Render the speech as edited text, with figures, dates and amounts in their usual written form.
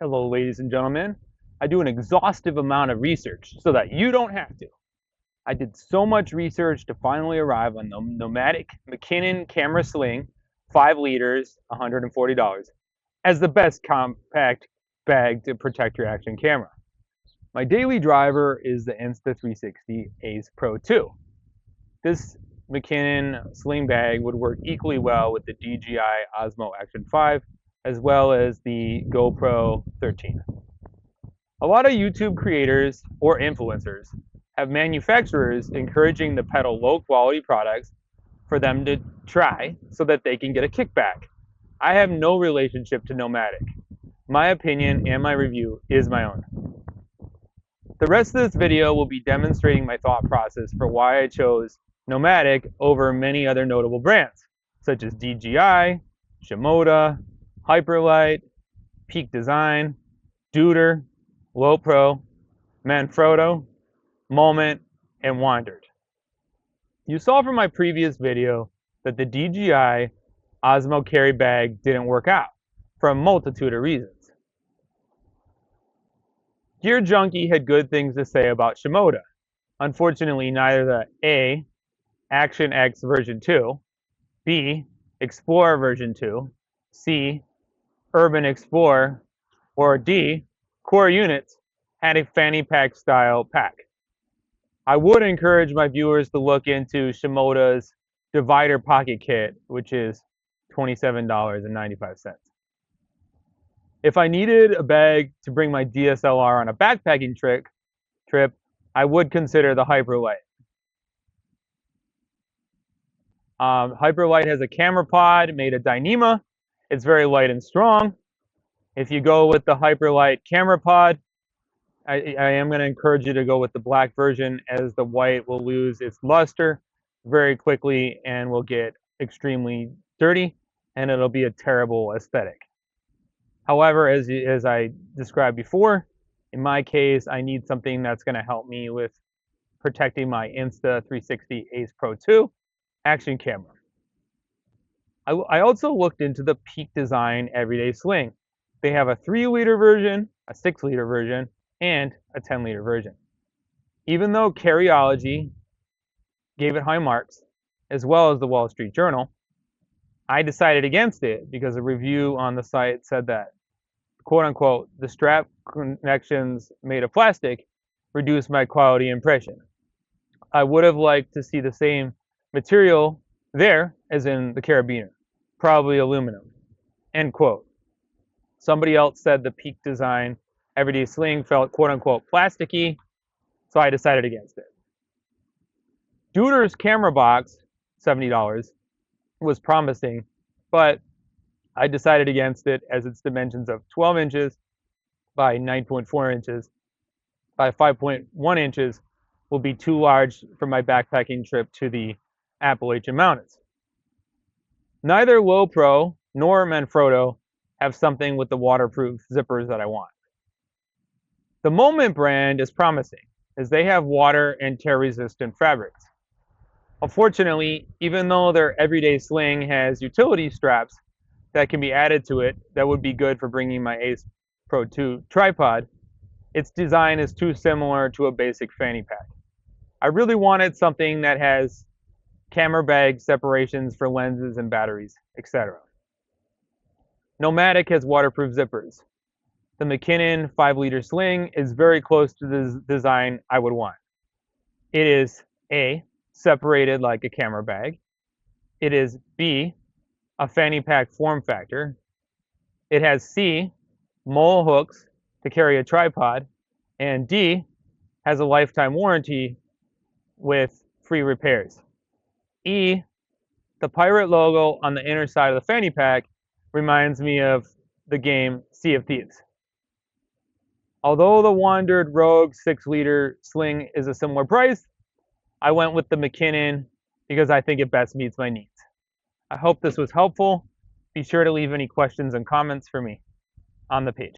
Hello, ladies and gentlemen. I do an exhaustive amount of research so that you don't have to. I did so much research to finally arrive on the Nomadic McKinnon camera sling, 5 liters, $140, as the best compact bag to protect your action camera. My daily driver is the Insta 360 Ace Pro 2. This McKinnon sling bag would work equally well with the DJI Osmo Action 5 as well as the GoPro 13. A lot of YouTube creators or influencers have manufacturers encouraging the peddle low quality products for them to try so that they can get a kickback. I have no relationship to Nomadic. My opinion and my review is my own. The rest of this video will be demonstrating my thought process for why I chose Nomadic over many other notable brands, such as DJI, Shimoda, Hyperlite, Peak Design, Deuter, lowepro, Manfrotto, Moment, and Wandrd. You saw from my previous video that the DJI Osmo carry bag didn't work out for a multitude of reasons. Gear Junkie had good things to say about Shimoda. Unfortunately, neither the A, Action X version 2, B, Explorer version 2, C, Urban Explorer, or D, Core Units had a fanny pack style pack. I would encourage my viewers to look into Shimoda's divider pocket kit, which is $27.95. If I needed a bag to bring my DSLR on a backpacking trip, I would consider the Hyperlite. Hyperlite has a camera pod made of Dyneema. It's very light and strong. If you go with the Hyperlite camera pod, I am going to encourage you to go with the black version, as the white will lose its luster very quickly and will get extremely dirty, and it'll be a terrible aesthetic. However, as I described before, in my case, I need something that's going to help me with protecting my Insta 360 Ace Pro 2 action camera. I also looked into the Peak Design Everyday Sling. They have a 3-liter version, a 6-liter version, and a 10-liter version. Even though Carryology gave it high marks, as well as the Wall Street Journal, I decided against it because a review on the site said that, quote unquote, the strap connections made of plastic reduced my quality impression. I would have liked to see the same material there as in the carabiner, probably aluminum, end quote. Somebody else said the Peak Design Everyday Sling felt quote unquote plasticky, so I decided against it. Deuter's camera box, $70, was promising, but I decided against it as its dimensions of 12 inches by 9.4 inches by 5.1 inches will be too large for my backpacking trip to the Appalachian Mountains. Neither lowepro nor Manfrotto have something with the waterproof zippers that I want. The Moment brand is promising, as they have water and tear resistant fabrics. Unfortunately, even though their everyday sling has utility straps that can be added to it that would be good for bringing my Ace Pro 2 tripod, its design is too similar to a basic fanny pack. I really wanted something that has camera bag separations for lenses and batteries, etc. Nomadic has waterproof zippers. The McKinnon 5-liter sling is very close to the design I would want. It is A, separated like a camera bag. It is B, a fanny pack form factor. It has C, mole hooks to carry a tripod. And D, has a lifetime warranty with free repairs. E, the pirate logo on the inner side of the fanny pack reminds me of the game Sea of Thieves. Although the Wandrd Rogue 6-liter sling is a similar price, I went with the McKinnon because I think it best meets my needs. I hope this was helpful. Be sure to leave any questions and comments for me on the page.